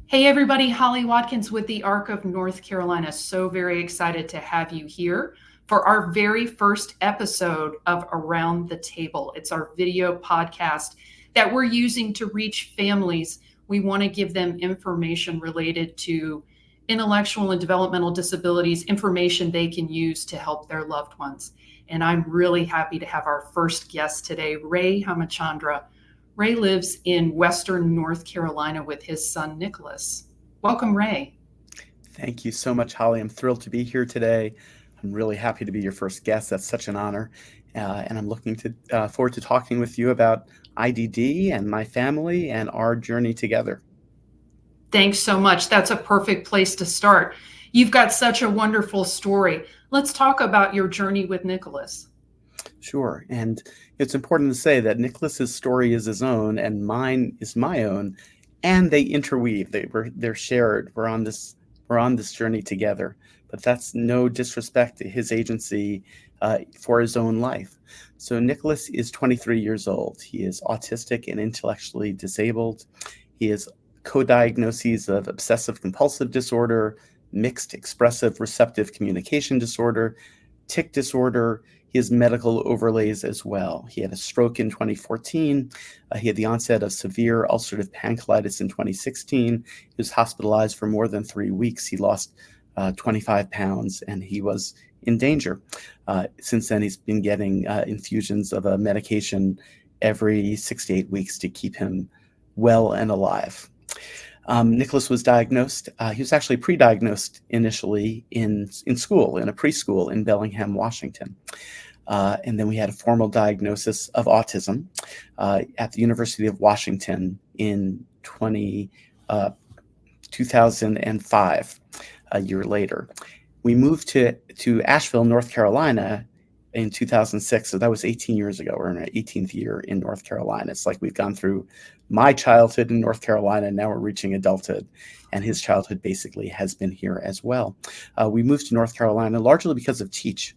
Hey everybody, Holly Watkins with the Arc of North Carolina. So very excited to have you here for our very first episode of Around the Table. It's our video podcast that we're using to reach families. We want to give them information related to intellectual and developmental disabilities, information they can use to help their loved ones. And I'm really happy to have our first guest today, Ray Hemachandra. Ray lives in Western North Carolina with his son, Nicholas. Welcome, Ray. Thank you so much, Holly. I'm thrilled to be here today. I'm really happy to be your first guest. That's such an honor. And I'm looking forward to talking with you about IDD and my family and our journey together. Thanks so much. That's a perfect place to start. You've got such a wonderful story. Let's talk about your journey with Nicholas. Sure. And it's important to say that Nicholas's story is his own and mine is my own, and they interweave. They're shared. We're on this journey together. But that's no disrespect to his agency for his own life. So Nicholas is 23 years old. He is autistic and intellectually disabled. He has co-diagnoses of obsessive compulsive disorder, mixed expressive receptive communication disorder, tic disorder. He has medical overlays as well. He had a stroke in 2014. He had the onset of severe ulcerative pancolitis in 2016. He was hospitalized for more than 3 weeks. He lost 25 pounds and he was in danger. Since then, he's been getting infusions of a medication every 6 to 8 weeks to keep him well and alive. Nicholas was diagnosed. He was actually pre-diagnosed initially in school, in a preschool in Bellingham, Washington. And then we had a formal diagnosis of autism at the University of Washington in 2005, a year later. We moved to Asheville, North Carolina in 2006. So that was 18 years ago. We're in our 18th year in North Carolina. It's like we've gone through my childhood in North Carolina, and now we're reaching adulthood. And his childhood basically has been here as well. We moved to North Carolina largely because of TEACH,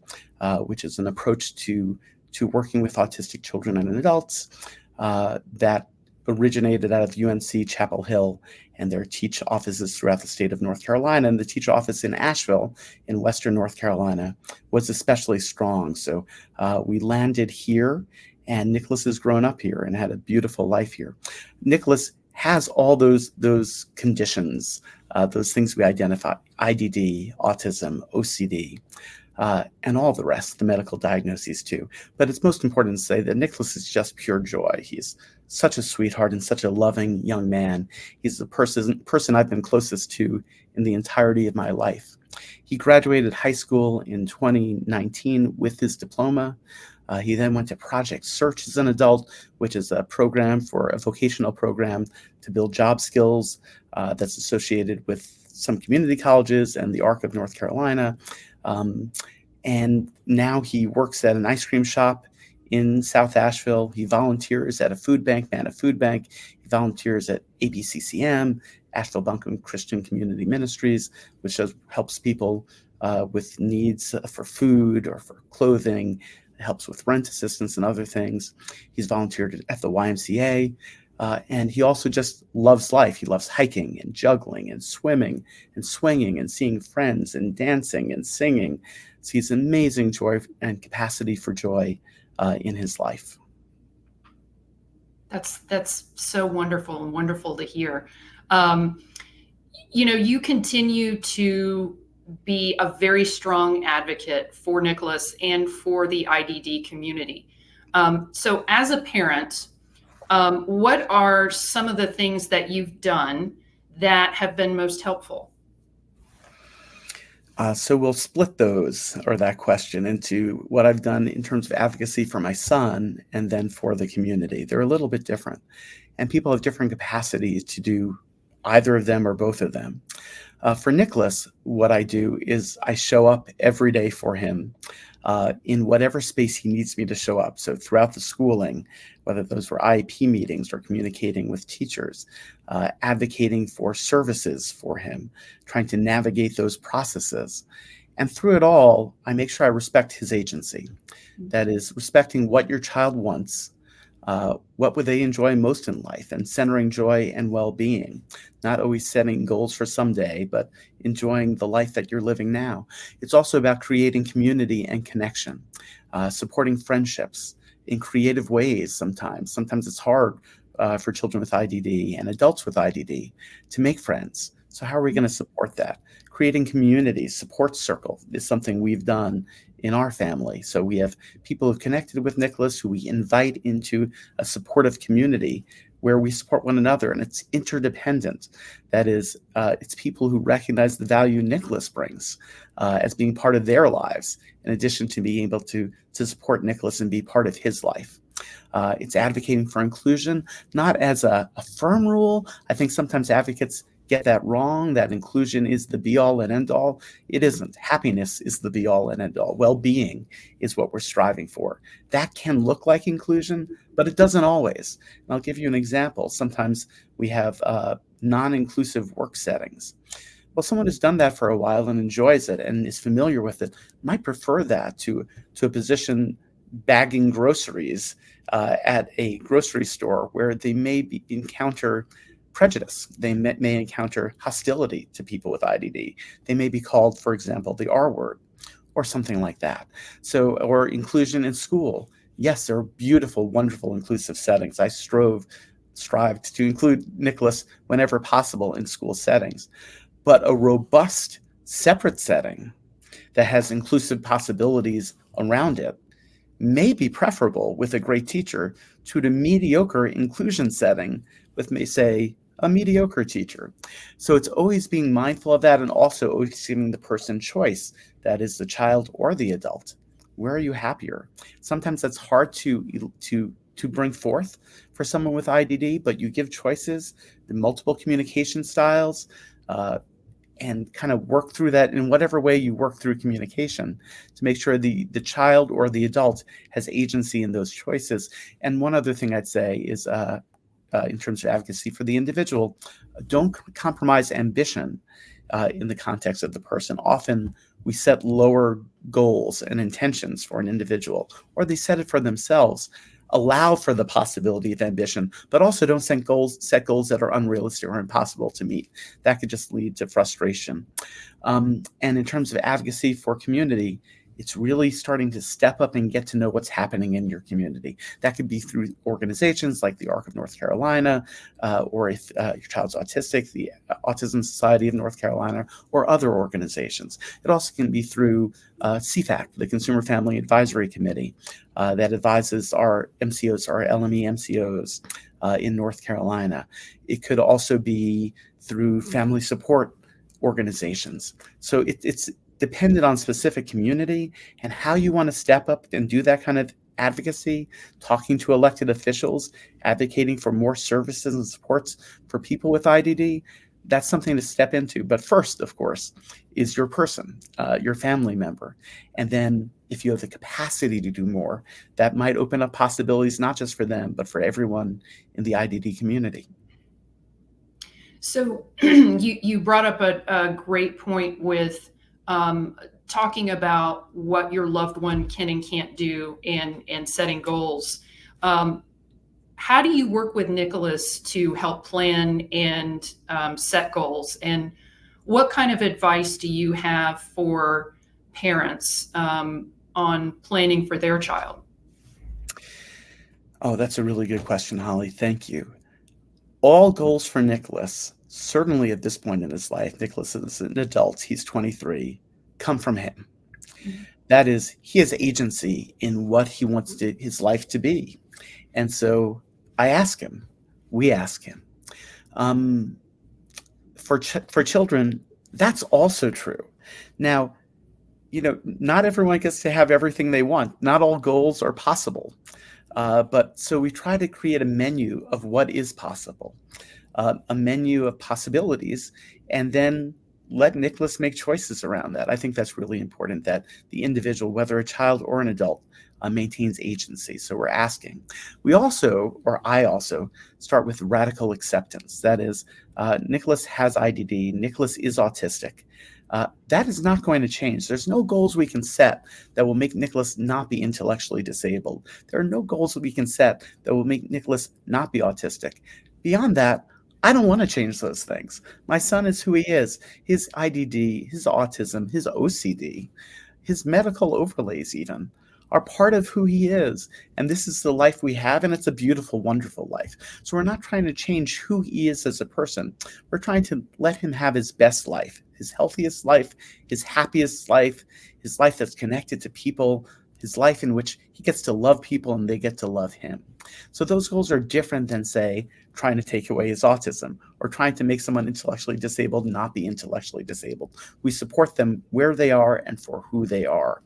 which is an approach to working with autistic children and adults that originated out of UNC Chapel Hill, and there are TEACH offices throughout the state of North Carolina. And the TEACH office in Asheville in Western North Carolina was especially strong. So we landed here, and Nicholas has grown up here and had a beautiful life here. Nicholas has all those conditions, those things we identify: IDD, autism, OCD, and all the rest, the medical diagnoses too. But it's most important to say that Nicholas is just pure joy. He's such a sweetheart and such a loving young man. He's the person I've been closest to in the entirety of my life. He graduated high school in 2019 with his diploma. He then went to Project Search as an adult, which is a vocational program to build job skills that's associated with some community colleges and the Arc of North Carolina. And now he works at an ice cream shop in South Asheville. He volunteers at a food bank, He volunteers at ABCCM, Asheville Buncombe Christian Community Ministries, which helps people with needs for food or for clothing. It helps with rent assistance and other things. He's volunteered at the YMCA. And he also just loves life. He loves hiking and juggling and swimming and swinging and seeing friends and dancing and singing. So he's amazing joy and capacity for joy in his life. That's so wonderful and wonderful to hear. You continue to be a very strong advocate for Nicholas and for the IDD community. So as a parent, what are some of the things that you've done that have been most helpful? So we'll split that question into what I've done in terms of advocacy for my son and then for the community. They're a little bit different, and people have different capacities to do either of them or both of them. For Nicholas, what I do is I show up every day for him in whatever space he needs me to show up. So throughout the schooling, whether those were IEP meetings or communicating with teachers, advocating for services for him, trying to navigate those processes. And through it all, I make sure I respect his agency. That is, respecting what your child wants, What would they enjoy most in life, and centering joy and well-being, not always setting goals for someday, but enjoying the life that you're living now. It's also about creating community and connection, supporting friendships in creative ways sometimes. Sometimes it's hard for children with IDD and adults with IDD to make friends. So how are we going to support that? Creating community, support circle is something we've done in our family. So we have people who've connected with Nicholas who we invite into a supportive community where we support one another, and it's interdependent. That is, it's people who recognize the value Nicholas brings as being part of their lives, in addition to being able to support Nicholas and be part of his life. It's advocating for inclusion, not as a firm rule. I think sometimes advocates get that wrong, that inclusion is the be-all and end-all. It isn't. Happiness is the be-all and end-all. Well-being is what we're striving for. That can look like inclusion, but it doesn't always. And I'll give you an example. Sometimes we have non-inclusive work settings. Well, someone who's done that for a while and enjoys it and is familiar with it might prefer that to a position bagging groceries at a grocery store where they may encounter prejudice. They may encounter hostility to people with IDD. They may be called, for example, the R word or something like that. So, or inclusion in school. Yes, there are beautiful, wonderful, inclusive settings. I strived to include Nicholas whenever possible in school settings. But a robust, separate setting that has inclusive possibilities around it may be preferable with a great teacher to the mediocre inclusion setting with, may say, a mediocre teacher. So it's always being mindful of that, and also always giving the person choice, that is the child or the adult. Where are you happier? Sometimes that's hard to bring forth for someone with IDD, but you give choices, the multiple communication styles, and kind of work through that in whatever way you work through communication to make sure the child or the adult has agency in those choices. And one other thing I'd say is, in terms of advocacy for the individual, don't compromise ambition in the context of the person. Often we set lower goals and intentions for an individual, or they set it for themselves. Allow for the possibility of ambition, but also don't set goals that are unrealistic or impossible to meet. That could just lead to frustration. And in terms of advocacy for community, it's really starting to step up and get to know what's happening in your community. That could be through organizations like the ARC of North Carolina, or if your child's autistic, the Autism Society of North Carolina, or other organizations. It also can be through CFAC, the Consumer Family Advisory Committee, that advises our MCOs, our LME MCOs in North Carolina. It could also be through family support organizations. So it's dependent on specific community and how you want to step up and do that kind of advocacy, talking to elected officials, advocating for more services and supports for people with IDD. That's something to step into. But first, of course, is your person, your family member. And then if you have the capacity to do more, that might open up possibilities, not just for them, but for everyone in the IDD community. So you brought up a great point with talking about what your loved one can and can't do, and setting goals. How do you work with Nicholas to help plan and set goals? And what kind of advice do you have for parents on planning for their child? Oh, that's a really good question, Holly. Thank you. All goals for Nicholas, certainly at this point in his life, Nicholas is an adult, he's 23, come from him. That is, he has agency in what he wants his life to be. And so I ask him, we ask him. For children, that's also true. Now, not everyone gets to have everything they want. Not all goals are possible. But so we try to create a menu of what is possible, a menu of possibilities, and then let Nicholas make choices around that. I think that's really important, that the individual, whether a child or an adult, maintains agency. So we're asking. I also start with radical acceptance. That is, Nicholas has IDD. Nicholas is autistic. That is not going to change. There's no goals we can set that will make Nicholas not be intellectually disabled. There are no goals that we can set that will make Nicholas not be autistic. Beyond that, I don't want to change those things. My son is who he is. His IDD, his autism, his OCD, his medical overlays even are part of who he is. And this is the life we have, and it's a beautiful, wonderful life. So we're not trying to change who he is as a person. We're trying to let him have his best life, his healthiest life, his happiest life, his life that's connected to people, his life in which he gets to love people and they get to love him. So those goals are different than, say, trying to take away his autism or trying to make someone intellectually disabled not be intellectually disabled. We support them where they are and for who they are.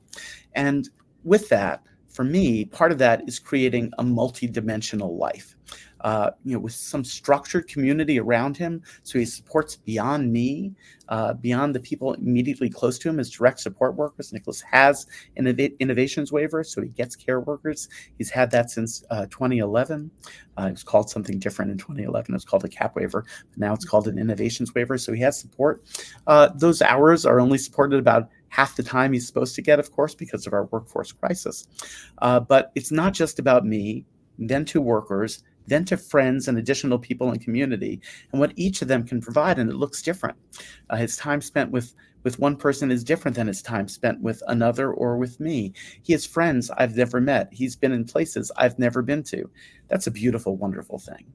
And with that, for me, part of that is creating a multidimensional life, with some structured community around him, so he supports beyond me, beyond the people immediately close to him as direct support workers. Nicholas has an innovations waiver, so he gets care workers. He's had that since 2011. It was called something different in 2011. It was called a CAP waiver, but now it's called an innovations waiver, so he has support. Those hours are only supported about half the time he's supposed to get, of course, because of our workforce crisis. But it's not just about me, then to workers, then to friends and additional people in community, and what each of them can provide, and it looks different. His time spent with one person is different than his time spent with another or with me. He has friends I've never met. He's been in places I've never been to. That's a beautiful, wonderful thing.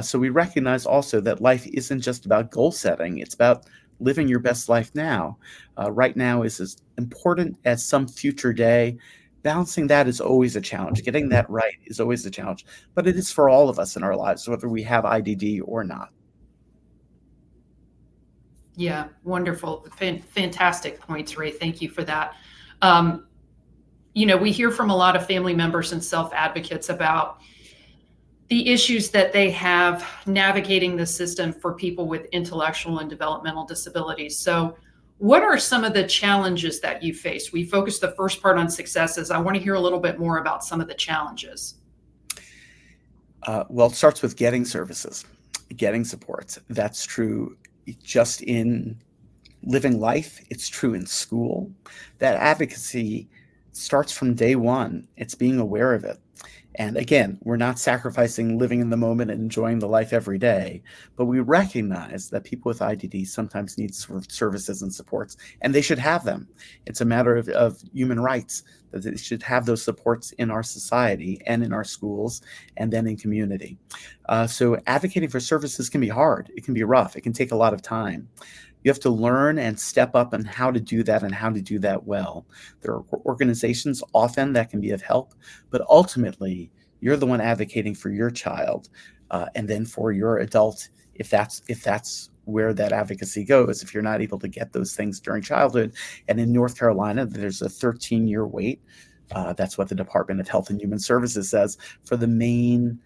So we recognize also that life isn't just about goal setting. It's about living your best life now. Right now is as important as some future day. Balancing that is always a challenge. Getting that right is always a challenge, but it is for all of us in our lives, whether we have IDD or not. Yeah, wonderful. Fantastic points, Ray. Thank you for that. We hear from a lot of family members and self-advocates about the issues that they have navigating the system for people with intellectual and developmental disabilities. So what are some of the challenges that you face? We focused the first part on successes. I want to hear a little bit more about some of the challenges. Well, it starts with getting services, getting supports. That's true just in living life. It's true in school. That advocacy starts from day one. It's being aware of it. And again, we're not sacrificing living in the moment and enjoying the life every day, but we recognize that people with IDD sometimes need services and supports, and they should have them. It's a matter of human rights that they should have those supports in our society and in our schools and then in community. So advocating for services can be hard. It can be rough. It can take a lot of time. You have to learn and step up on how to do that and how to do that well. There are organizations often that can be of help, but ultimately, you're the one advocating for your child and then for your adult, if that's where that advocacy goes, if you're not able to get those things during childhood. And in North Carolina, there's a 13-year wait. That's what the Department of Health and Human Services says for the main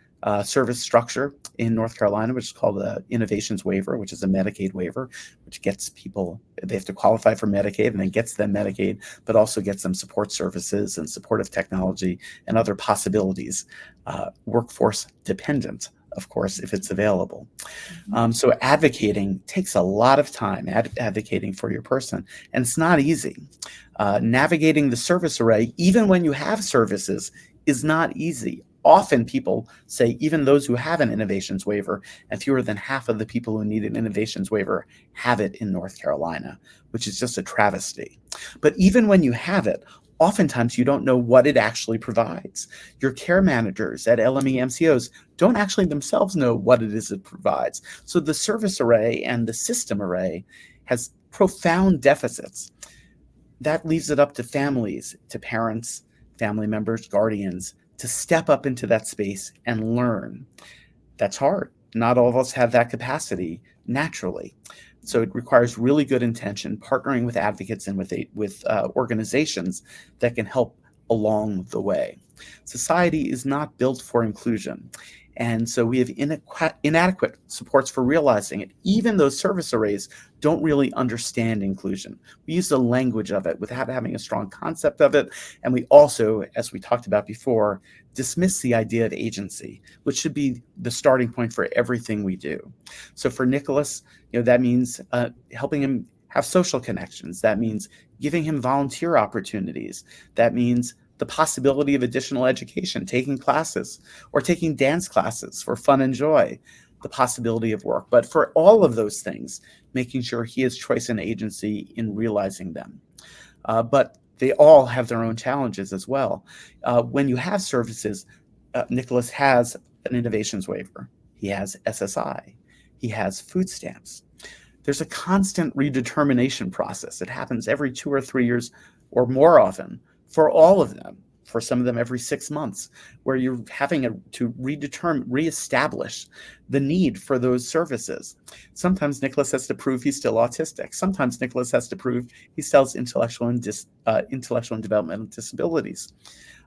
service structure in North Carolina, which is called the Innovations Waiver, which is a Medicaid waiver, which gets people, they have to qualify for Medicaid and then gets them Medicaid, but also gets them support services and supportive technology and other possibilities, workforce dependent, of course, if it's available. So advocating takes a lot of time, advocating for your person, and it's not easy. Navigating the service array, even when you have services, is not easy. Often people say even those who have an innovations waiver, and fewer than half of the people who need an innovations waiver have it in North Carolina, which is just a travesty. But even when you have it, oftentimes you don't know what it actually provides. Your care managers at LME MCOs don't actually themselves know what it is it provides. So the service array and the system array has profound deficits. That leaves it up to families, to parents, family members, guardians, to step up into that space and learn. That's hard. Not all of us have that capacity naturally. So it requires really good intention, partnering with advocates and with organizations that can help along the way. Society is not built for inclusion. And so we have inadequate supports for realizing it. Even those service arrays don't really understand inclusion. We use the language of it without having a strong concept of it. And we also, as we talked about before, dismiss the idea of agency, which should be the starting point for everything we do. So for Nicholas, that means helping him have social connections. That means giving him volunteer opportunities. That means the possibility of additional education, taking classes or taking dance classes for fun and joy, the possibility of work. But for all of those things, making sure he has choice and agency in realizing them. But they all have their own challenges as well. When you have services, Nicholas has an innovations waiver. He has SSI. He has food stamps. There's a constant redetermination process. It happens every 2 or 3 years or more often for all of them, for some of them every 6 months, where you're having to reestablish the need for those services. Sometimes Nicholas has to prove he's still autistic. Sometimes Nicholas has to prove he still has intellectual and developmental disabilities.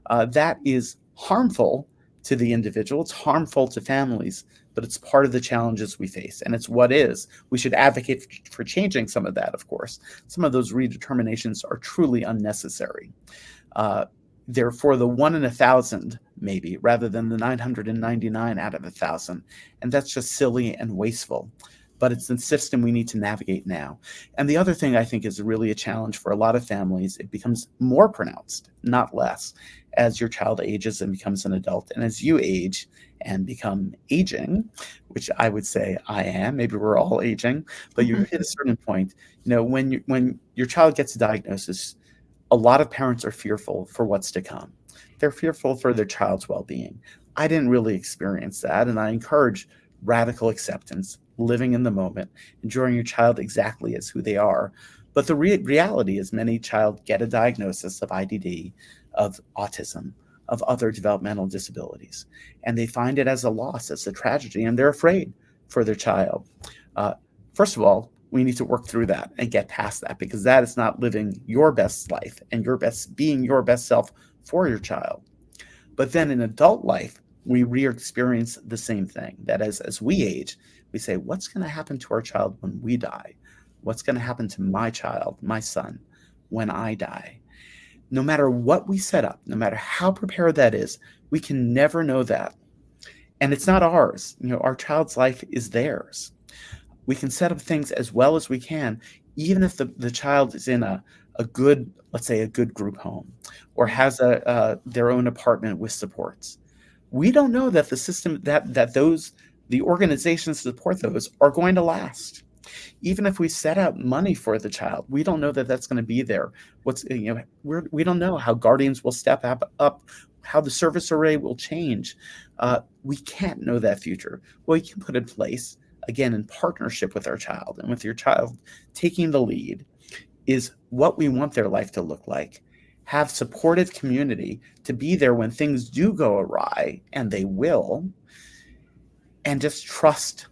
That is harmful to the individual. It's harmful to families, but it's part of the challenges we face, and it's what is. We should advocate for changing some of that, of course. Some of those redeterminations are truly unnecessary. They're for the 1 in 1,000, maybe, rather than the 999 out of 1,000. And that's just silly and wasteful. But it's the system we need to navigate now. And the other thing I think is really a challenge for a lot of families, it becomes more pronounced, not less, as your child ages and becomes an adult. And as you age and become aging, which I would say I am, maybe we're all aging, but you hit a certain point, when your child gets a diagnosis, a lot of parents are fearful for what's to come. They're fearful for their child's well-being. I didn't really experience that, and I encourage radical acceptance, living in the moment, enjoying your child exactly as who they are. But the reality is many child get a diagnosis of IDD, of autism, of other developmental disabilities, and they find it as a loss, as a tragedy, and they're afraid for their child. First of all, we need to work through that and get past that, because that is not living your best life and being your best self for your child. But then in adult life, we re-experience the same thing. That as we age, we say, what's going to happen to our child when we die? What's going to happen to my child, my son, when I die? No matter what we set up, no matter how prepared that is, we can never know that. And it's not ours. Our child's life is theirs. We can set up things as well as we can, even if the child is in a good, let's say, a good group home, or has their own apartment with supports. We don't know that the system, that the organizations that support those are going to last. Even if we set out money for the child, we don't know that that's going to be there. We don't know how guardians will step up, how the service array will change. We can't know that future. What we can put in place, again, in partnership with our child and with your child taking the lead, is what we want their life to look like. Have supportive community to be there when things do go awry, and they will, and just trust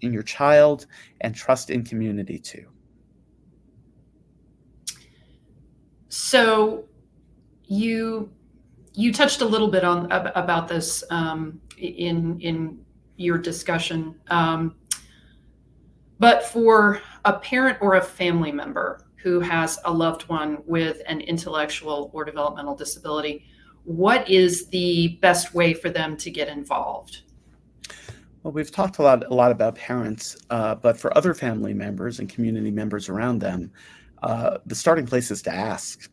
in your child and trust in community too. So you touched a little bit on about this in your discussion, but for a parent or a family member who has a loved one with an intellectual or developmental disability, what is the best way for them to get involved? Well, we've talked a lot about parents, but for other family members and community members around them, the starting place is to ask.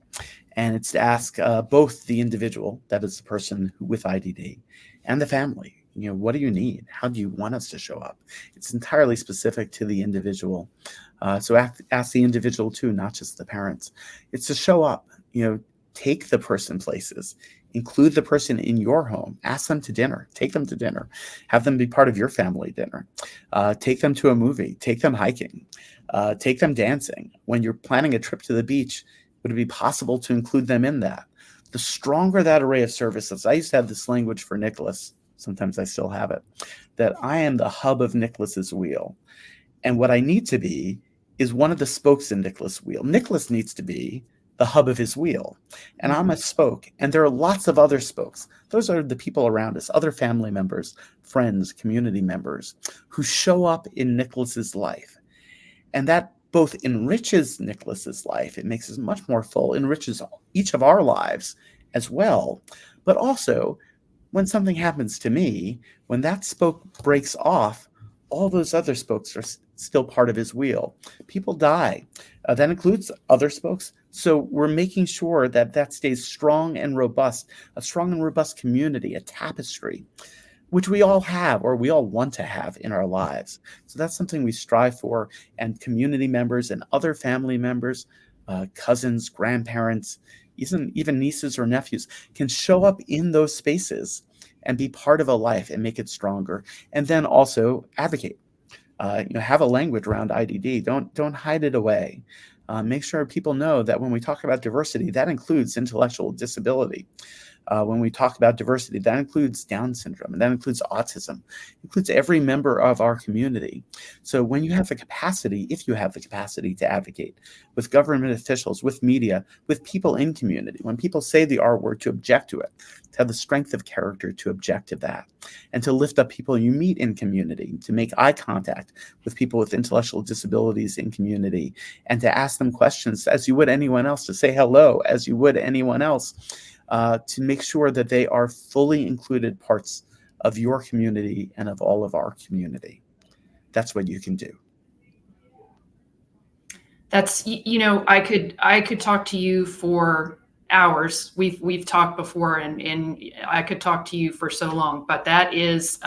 And it's to ask both the individual, that is the person with IDD, and the family. What do you need? How do you want us to show up? It's entirely specific to the individual. So ask the individual too, not just the parents. It's to show up, take the person places, include the person in your home, ask them to dinner, take them to dinner, have them be part of your family dinner, take them to a movie, take them hiking, take them dancing. When you're planning a trip to the beach, would it be possible to include them in that? The stronger that array of services, I used to have this language for Nicholas, sometimes I still have it, that I am the hub of Nicholas's wheel. And what I need to be is one of the spokes in Nicholas' wheel. Nicholas needs to be the hub of his wheel, and I'm a spoke, and there are lots of other spokes. Those are the people around us, other family members, friends, community members, who show up in Nicholas's life. And that both enriches Nicholas's life, it makes it much more full, enriches each of our lives as well. But also, when something happens to me, when that spoke breaks off, all those other spokes are still part of his wheel. People die. That includes other spokes. So we're making sure that that stays strong and robust, a strong and robust community, a tapestry, which we all have or we all want to have in our lives. So that's something we strive for. And community members and other family members, cousins, grandparents, even nieces or nephews can show up in those spaces and be part of a life and make it stronger. And then also advocate. Have a language around IDD. Don't hide it away. Make sure people know that when we talk about diversity, that includes intellectual disability. When we talk about diversity, that includes Down syndrome, and that includes autism, includes every member of our community. So when you have the capacity, if you have the capacity to advocate with government officials, with media, with people in community, when people say the R word, to object to it, to have the strength of character to object to that, and to lift up people you meet in community, to make eye contact with people with intellectual disabilities in community, and to ask them questions as you would anyone else, to say hello as you would anyone else. To make sure that they are fully included parts of your community and of all of our community. That's what you can do. That's, I could talk to you for hours. We've talked before, and I could talk to you for so long, but that's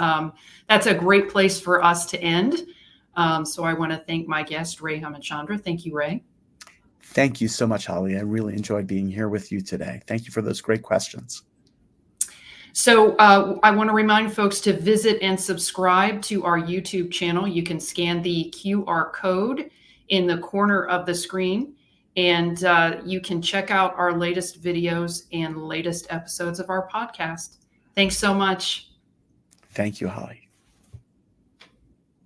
a great place for us to end. So I want to thank my guest, Ray Hemachandra. Thank you, Ray. Thank you so much, Holly. I really enjoyed being here with you today. Thank you for those great questions. So I want to remind folks to visit and subscribe to our YouTube channel. You can scan the QR code in the corner of the screen, and you can check out our latest videos and latest episodes of our podcast. Thanks so much. Thank you, Holly.